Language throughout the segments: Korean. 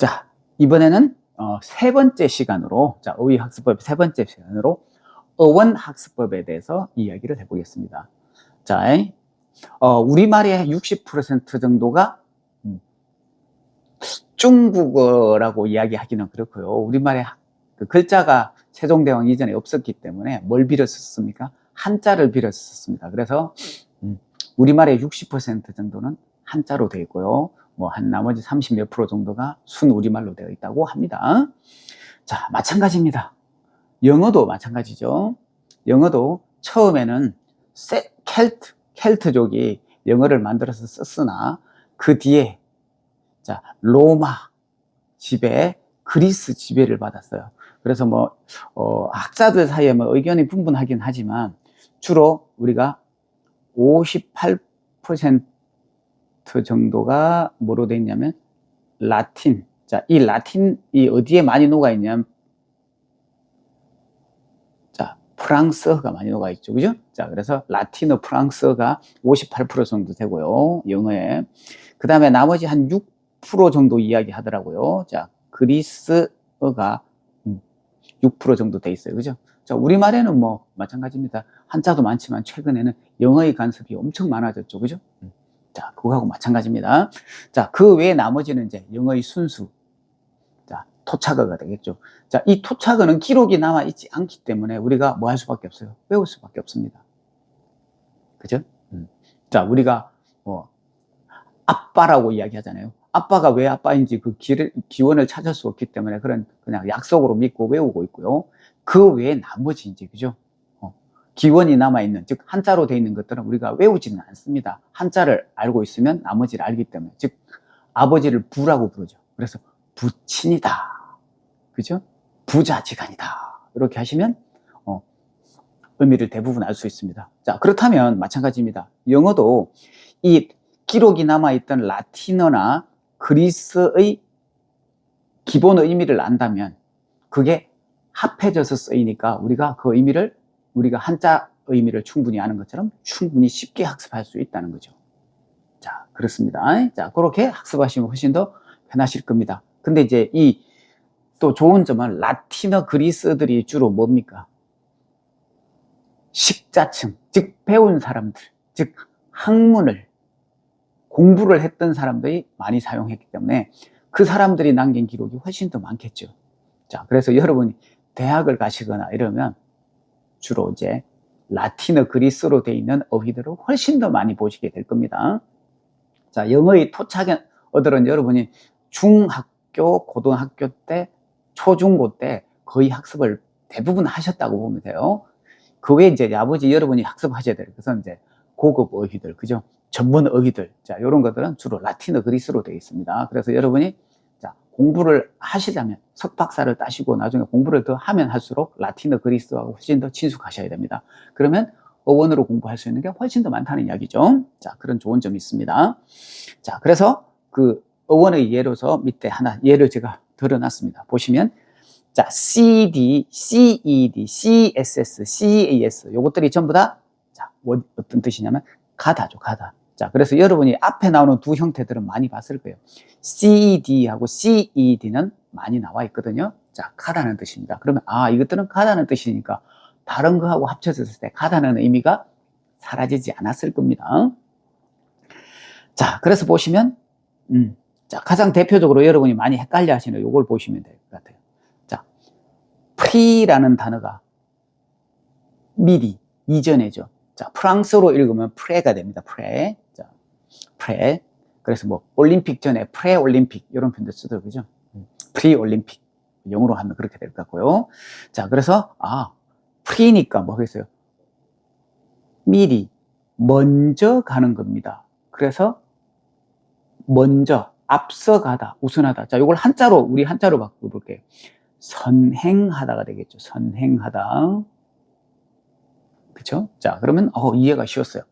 자, 이번에는 세 번째 시간으로, 자, 어휘학습법 세 번째 시간으로 어원학습법에 대해서 이야기를 해보겠습니다. 자, 우리말의 60% 정도가 중국어라고 이야기하기는 그렇고요. 우리말의 그 글자가 세종대왕 이전에 없었기 때문에 뭘 빌어 썼습니까? 한자를 빌어 썼습니다. 그래서 우리말의 60% 정도는 한자로 되어 있고요. 뭐 한 나머지 30 몇 프로 정도가 순우리말로 되어 있다고 합니다. 자, 마찬가지입니다. 영어도 마찬가지죠. 영어도 처음에는 켈트족이 영어를 만들어서 썼으나 그 뒤에 자, 로마 지배, 그리스 지배를 받았어요. 그래서 뭐 학자들 사이에 뭐 의견이 분분하긴 하지만 주로 우리가 58% 정도가 뭐로 되어 있냐면 라틴. 자, 이 라틴이 어디에 많이 녹아 있냐면 자, 프랑스어가 많이 녹아 있죠. 그죠? 자, 그래서 라틴어, 프랑스어가 58% 정도 되고요. 영어에. 그 다음에 나머지 한 6% 정도 이야기 하더라고요. 자, 그리스어가 6% 정도 돼 있어요. 그죠? 자, 우리말에는 뭐 마찬가지입니다. 한자도 많지만 최근에는 영어의 간섭이 엄청 많아졌죠. 그죠? 자, 그거하고 마찬가지입니다. 자, 그 외에 나머지는 이제 영어의 순수. 자, 토착어가 되겠죠. 자, 이 토착어는 기록이 남아있지 않기 때문에 우리가 뭐 할 수밖에 없어요? 외울 수밖에 없습니다. 그죠? 자, 우리가 뭐, 아빠라고 이야기 하잖아요. 아빠가 왜 아빠인지 그 기원을 찾을 수 없기 때문에 그냥 약속으로 믿고 외우고 있고요. 그 외에 나머지 이제, 그죠? 기원이 남아있는, 즉, 한자로 되어 있는 것들은 우리가 외우지는 않습니다. 한자를 알고 있으면 나머지를 알기 때문에. 즉, 아버지를 부라고 부르죠. 그래서 부친이다. 그죠? 부자지간이다. 이렇게 하시면, 의미를 대부분 알 수 있습니다. 자, 그렇다면 마찬가지입니다. 영어도 이 기록이 남아있던 라틴어나 그리스의 기본 의미를 안다면 그게 합해져서 쓰이니까 우리가 그 의미를 우리가 한자 의미를 충분히 아는 것처럼 충분히 쉽게 학습할 수 있다는 거죠. 자, 그렇습니다. 자, 그렇게 학습하시면 훨씬 더 편하실 겁니다. 근데 이제 이 또 좋은 점은 라틴어 그리스어들이 주로 뭡니까? 식자층, 즉 배운 사람들, 즉 학문을 공부를 했던 사람들이 많이 사용했기 때문에 그 사람들이 남긴 기록이 훨씬 더 많겠죠. 자, 그래서 여러분이 대학을 가시거나 이러면 주로 이제 라틴어 그리스어로 되어 있는 어휘들을 훨씬 더 많이 보시게 될 겁니다. 자, 영어의 토착어들은 여러분이 중학교, 고등학교 때, 초중고 때 거의 학습을 대부분 하셨다고 보면 돼요. 그 외에 이제 나머지 여러분이 학습하셔야 될 것은 이제 고급 어휘들, 그죠? 전문 어휘들. 자, 이런 것들은 주로 라틴어 그리스어로 되어 있습니다. 그래서 여러분이 자, 공부를 하시려면 석박사를 따시고 나중에 공부를 더 하면 할수록 라틴어 그리스어하고 훨씬 더 친숙하셔야 됩니다. 그러면 어원으로 공부할 수 있는 게 훨씬 더 많다는 이야기죠. 자, 그런 좋은 점이 있습니다. 자, 그래서 그 어원의 예로서 밑에 하나 예를 제가 들어놨습니다. 보시면 자, CD, CED, CSS, CAS 요것들이 전부 다 자, 어떤 뜻이냐면 가다죠, 가다. 자, 그래서 여러분이 앞에 나오는 두 형태들은 많이 봤을 거예요. CED하고 CED는 많이 나와 있거든요. 자, 가다는 뜻입니다. 그러면 이것들은 가다는 뜻이니까 다른 거하고 합쳐졌을 때 가다는 의미가 사라지지 않았을 겁니다. 자, 그래서 보시면 자, 가장 대표적으로 여러분이 많이 헷갈려 하시는 요걸 보시면 될 것 같아요. 자, 프리라는 단어가 미리, 이전에죠. 자, 프랑스어로 읽으면 프레가 됩니다. 프레. 자, 프레. 그래서 뭐 올림픽 전에 프레 올림픽 이런 표현도 쓰더라고요. 그죠? 프리 올림픽. 영어로 하면 그렇게 될 것 같고요. 자, 그래서 프리니까 뭐 하겠어요? 미리 먼저 가는 겁니다. 그래서 먼저 앞서가다, 우선하다. 자, 이걸 한자로 우리 한자로 바꿔볼게요. 선행하다가 되겠죠. 선행하다. 그렇죠? 자, 그러면 이해가 쉬웠어요.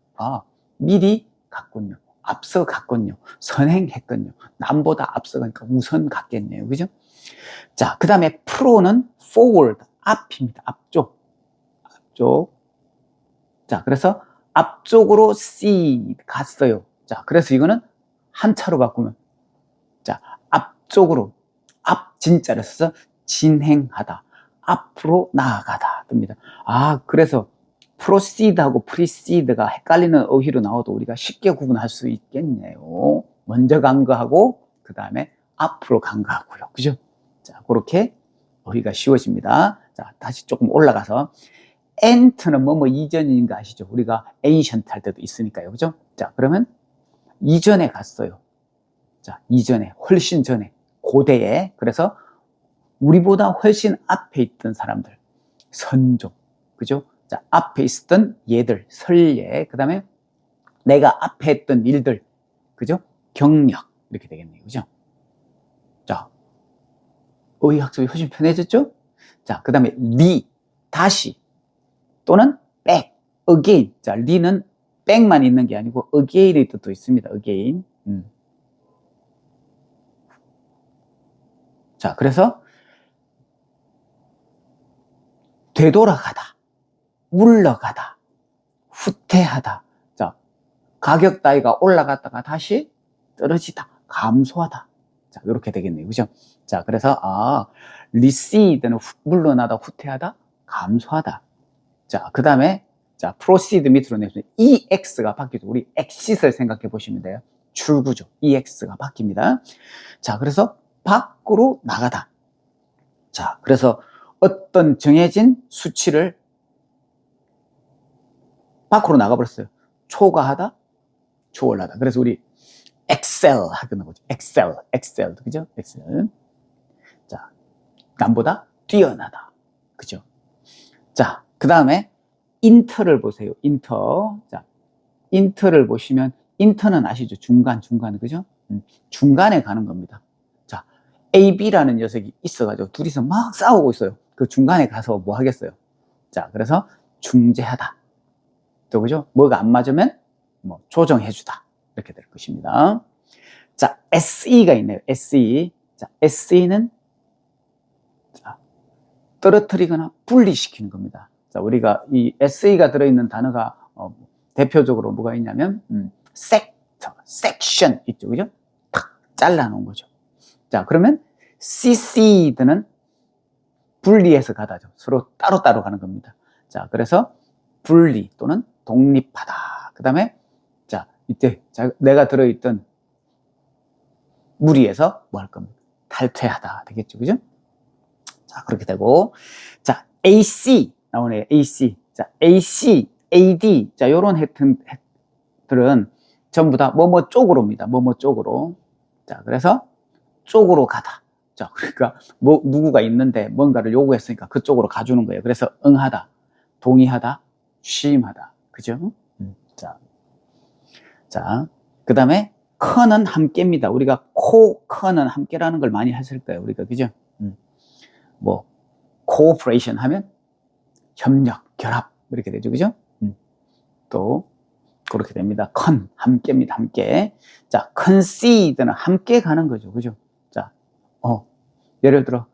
미리 갔군요. 앞서 갔군요. 선행했군요. 남보다 앞서가니까 우선 갔겠네요. 그죠? 자, 그 다음에 프로는 forward, 앞입니다. 앞쪽. 앞쪽. 자, 그래서 앞쪽으로 see, 갔어요. 자, 그래서 이거는 한차로 바꾸면 자, 앞쪽으로 진자를 써서 진행하다, 앞으로 나아가다 듭니다. 그래서 proceed하고 precede가 헷갈리는 어휘로 나와도 우리가 쉽게 구분할 수 있겠네요. 먼저 간 거하고 그 다음에 앞으로 간 거하고요. 그죠? 자, 그렇게 어휘가 쉬워집니다. 자, 다시 조금 올라가서 ant는 뭐뭐 이전인 거 아시죠? 우리가 ancient 할 때도 있으니까요. 그죠? 자, 그러면 이전에 갔어요. 자, 이전에, 훨씬 전에, 고대에. 그래서 우리보다 훨씬 앞에 있던 사람들, 선조, 그죠? 자, 앞에 있었던 얘들, 선례, 그 다음에 내가 앞에 했던 일들, 그죠? 경력, 이렇게 되겠네요. 그죠? 자, 어휘학습이 훨씬 편해졌죠? 자, 그 다음에 다시, 또는 back, again. 자, 는 back만 있는 게 아니고 again의 뜻도 있습니다. again. 자, 그래서 되돌아가다, 물러가다, 후퇴하다. 자, 가격 따위가 올라갔다가 다시 떨어지다, 감소하다. 자, 이렇게 되겠네요. 그죠? 자, 그래서 recede는 물러나다, 후퇴하다, 감소하다. 자, 그 다음에 자, proceed 밑으로 내면 EX가 바뀌죠. 우리 exit을 생각해 보시면 돼요. 출구죠. EX가 바뀝니다. 자, 그래서 밖으로 나가다. 자, 그래서 어떤 정해진 수치를 밖으로 나가버렸어요. 초과하다, 초월하다. 그래서 우리 excel 하는 거죠. excel. 그죠? excel. 자, 남보다 뛰어나다. 그죠? 자, 그 다음에 인터를 보세요. 자, 인터를 보시면 인터는 아시죠? 중간, 그죠? 중간에 가는 겁니다. 자, A, B라는 녀석이 있어가지고 둘이서 막 싸우고 있어요. 그 중간에 가서 뭐 하겠어요? 자, 그래서 중재하다. 또 그죠? 뭐가 안 맞으면 뭐 조정해주다. 이렇게 될 것입니다. 자, SE가 있네요. SE. 자, SE는 자, 떨어뜨리거나 분리시키는 겁니다. 자, 우리가 이 SE가 들어있는 단어가 대표적으로 뭐가 있냐면 섹터, 섹션 있죠, 그죠? 탁 잘라놓은 거죠. 자, 그러면 seceder는 분리해서 가다죠. 서로 따로따로 가는 겁니다. 자, 그래서 분리 또는 독립하다. 그 다음에 자, 이때 내가 들어있던 무리에서 뭐 할 겁니까? 탈퇴하다 되겠죠, 그죠? 자, 그렇게 되고, 자, AC 나오네요. AC. 자, AC, AD. 자, 요런 획들은 전부 다 뭐뭐 쪽으로입니다. 뭐뭐 쪽으로. 자, 그래서 쪽으로 가다. 자, 그러니까 누구가 있는데 뭔가를 요구했으니까 그쪽으로 가주는 거예요. 그래서 응하다, 동의하다, 취임하다. 그죠? 자, 그 다음에 커는 함께입니다. 우리가 커는 함께라는 걸 많이 하실 거예요. 우리가, 그죠? 뭐, cooperation 하면 협력, 결합, 이렇게 되죠. 그죠? 또, 그렇게 됩니다. 함께입니다. 함께. 자, concede는 함께 가는 거죠. 그죠? 자, 예를 들어,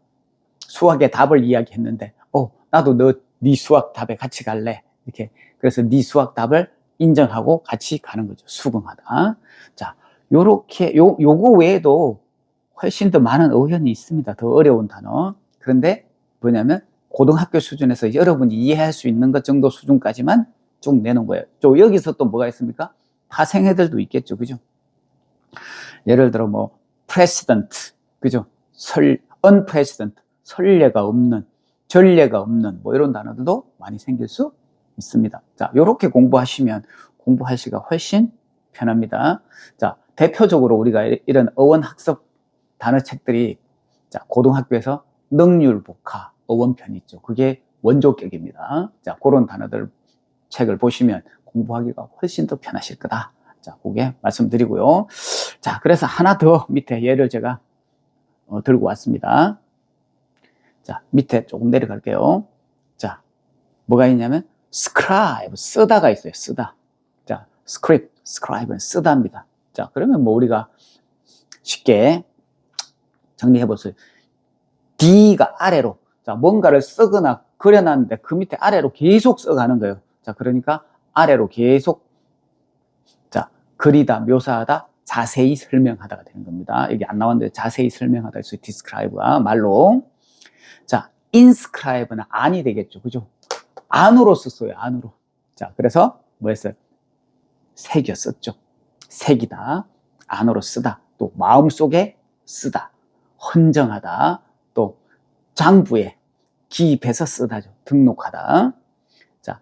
수학의 답을 이야기했는데, 나도 네 수학 답에 같이 갈래. 이렇게. 그래서 네 수학 답을 인정하고 같이 가는 거죠. 수긍하다. 자, 요렇게, 요거 외에도 훨씬 더 많은 어휘이 있습니다. 더 어려운 단어. 그런데 뭐냐면, 고등학교 수준에서 여러분이 이해할 수 있는 것 정도 수준까지만 쭉 내놓은 거예요. 여기서 또 뭐가 있습니까? 파생애들도 있겠죠. 그죠? 예를 들어 뭐, president. 그죠? unprecedented. 선례가 없는, 전례가 없는, 뭐 이런 단어들도 많이 생길 수 있습니다. 자, 요렇게 공부하시면 공부하시기가 훨씬 편합니다. 자, 대표적으로 우리가 이런 어원학습 단어책들이, 자, 고등학교에서 능률복화 어원편이 있죠. 그게 원조격입니다. 자, 그런 단어들 책을 보시면 공부하기가 훨씬 더 편하실 거다. 자, 그게 말씀드리고요. 자, 그래서 하나 더 밑에 예를 제가 들고 왔습니다. 자, 밑에 조금 내려갈게요. 자, 뭐가 있냐면 scribe, 쓰다가 있어요. 쓰다. 자, scribe는 쓰다입니다. 자, 그러면 뭐 우리가 쉽게 정리해 보세요. D가 아래로, 자, 뭔가를 쓰거나 그려놨는데 그 밑에 아래로 계속 써가는 거예요. 자, 그러니까 아래로 계속, 자, 그리다, 묘사하다, 자세히 설명하다가 되는 겁니다. 여기 안 나왔는데 자세히 설명하다 해서 describe가 말로. 자, inscribe는 안이 되겠죠. 그죠? 안으로 썼어요. 안으로. 자, 그래서 뭐 했어요? 새겨 썼죠. 새기다, 안으로 쓰다, 또 마음속에 쓰다, 헌정하다, 또 장부에 기입해서 쓰다죠. 등록하다. 자,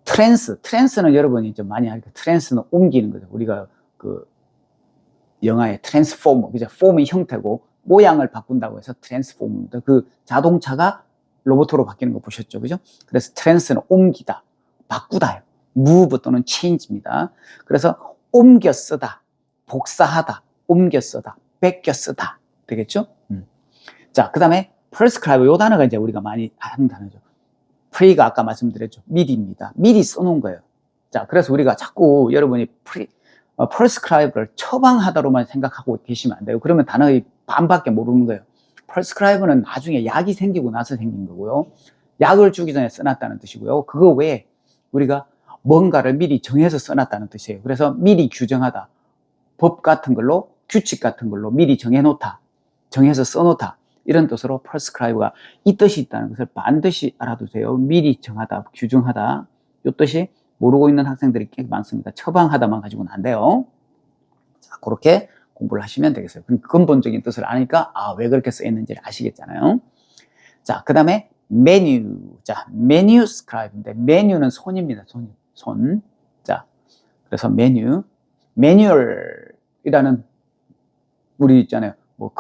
트랜스는 여러분이 좀 많이 알고, 트랜스는 옮기는 거죠. 우리가 그 영화의 트랜스포머, 그죠? 폼의 형태고 모양을 바꾼다고 해서 트랜스포머입니다. 그 자동차가 로봇으로 바뀌는 거 보셨죠? 그죠? 그래서 트랜스는 옮기다, 바꾸다요. move 또는 change입니다. 그래서 옮겨 쓰다, 복사하다, 옮겨 쓰다, 베껴 쓰다 되겠죠? 자, 그 다음에 prescribe, 요 단어가 이제 우리가 많이 하는 단어죠. pre가 아까 말씀드렸죠. 미리입니다. 미리 써놓은 거예요. 자, 그래서 우리가 자꾸 여러분이 prescribe를 처방하다로만 생각하고 계시면 안 돼요. 그러면 단어의 반밖에 모르는 거예요. prescribe는 나중에 약이 생기고 나서 생긴 거고요. 약을 주기 전에 써놨다는 뜻이고요. 그거 외에 우리가 뭔가를 미리 정해서 써놨다는 뜻이에요. 그래서 미리 규정하다, 법 같은 걸로, 규칙 같은 걸로 미리 정해놓다, 정해서 써놓다, 이런 뜻으로 prescribe가 이 뜻이 있다는 것을 반드시 알아두세요. 미리 정하다, 규정하다, 이 뜻이 모르고 있는 학생들이 꽤 많습니다. 처방하다만 가지고는 안 돼요. 자, 그렇게 공부를 하시면 되겠어요. 근본적인 뜻을 아니까 왜 그렇게 써있는지를 아시겠잖아요. 자, 그 다음에 메뉴. 자, 메뉴 스크라이브인데 메뉴는 손입니다. 손. 자, 그래서 매뉴얼이라는 우리 있잖아요. 뭐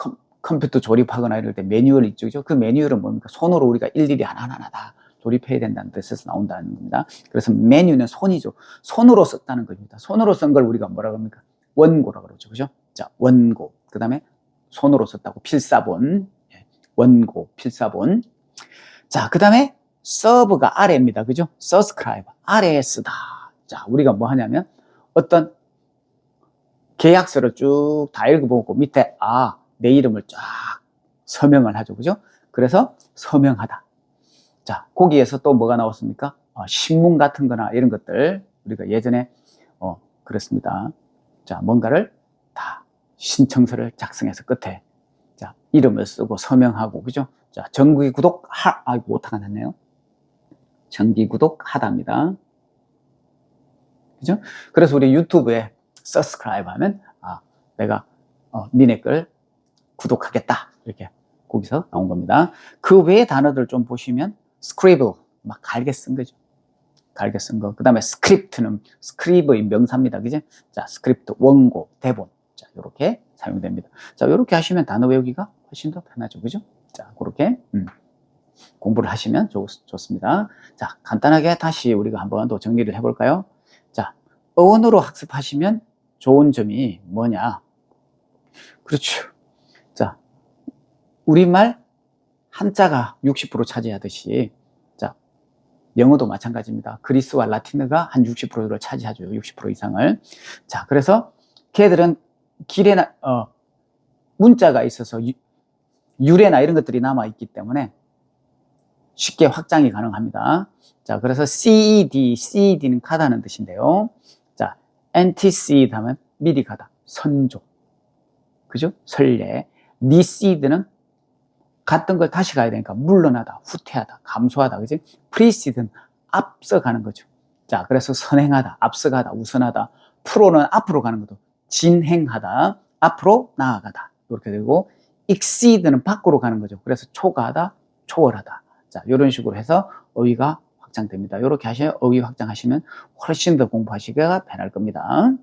컴퓨터 조립하거나 이럴 때 매뉴얼 있죠. 그 매뉴얼은 뭡니까? 손으로 우리가 일일이 하나하나 다 조립해야 된다는 뜻에서 나온다는 겁니다. 그래서 메뉴는 손이죠. 손으로 썼다는 겁니다. 손으로 쓴 걸 우리가 뭐라 그럽니까? 원고라 그러죠. 그죠? 자, 원고. 그 다음에 손으로 썼다고 필사본. 원고, 필사본. 자, 그 다음에 서브가 아래입니다. 그죠? subscribe. 아래에 쓰다. 자, 우리가 뭐 하냐면 어떤 계약서를 쭉 다 읽어보고 밑에 내 이름을 쫙 서명을 하죠. 그죠? 그래서 서명하다. 자, 거기에서 또 뭐가 나왔습니까? 신문 같은 거나 이런 것들 우리가 예전에 그렇습니다. 자, 뭔가를 다 신청서를 작성해서 끝에 자, 이름을 쓰고 서명하고, 그죠? 자, 정기 구독 오타가 났네요. 정기 구독 하다입니다. 그죠? 그래서 우리 유튜브에 subscribe 하면 내가 니네 걸 구독하겠다, 이렇게 거기서 나온 겁니다. 그 외의 단어들 좀 보시면 scribble, 막 갈게 쓴 거죠. 갈게 쓴 거. 그 다음에 스크립트는 스크립의 명사입니다. 그죠? 자, 스크립트, 원고, 대본. 자, 요렇게 사용됩니다. 자, 요렇게 하시면 단어 외우기가 훨씬 더 편하죠. 그죠? 자, 그렇게 공부를 하시면 좋습니다. 자, 간단하게 다시 우리가 한번 더 정리를 해볼까요? 자, 어원으로 학습하시면 좋은 점이 뭐냐? 그렇죠. 자, 우리말 한자가 60% 차지하듯이, 자, 영어도 마찬가지입니다. 그리스와 라틴어가 한 60%를 차지하죠. 60% 이상을. 자, 그래서 걔들은 길에나, 문자가 있어서 유래나 이런 것들이 남아있기 때문에 쉽게 확장이 가능합니다. 자, 그래서 CED는 가다는 뜻인데요. 자, antecede 하면 미리 가다, 선조. 그죠? 선례. receder는 갔던 걸 다시 가야 되니까 물러나다, 후퇴하다, 감소하다. 그지? precede는 앞서가는 거죠. 자, 그래서 선행하다, 앞서가다, 우선하다. 프로는 앞으로 가는 것도 진행하다, 앞으로 나아가다. 이렇게 되고, exceed는 밖으로 가는 거죠. 그래서 초과하다, 초월하다. 자, 이런 식으로 해서 어휘가 확장됩니다. 이렇게 하시면 어휘 확장하시면 훨씬 더 공부하시기가 편할 겁니다.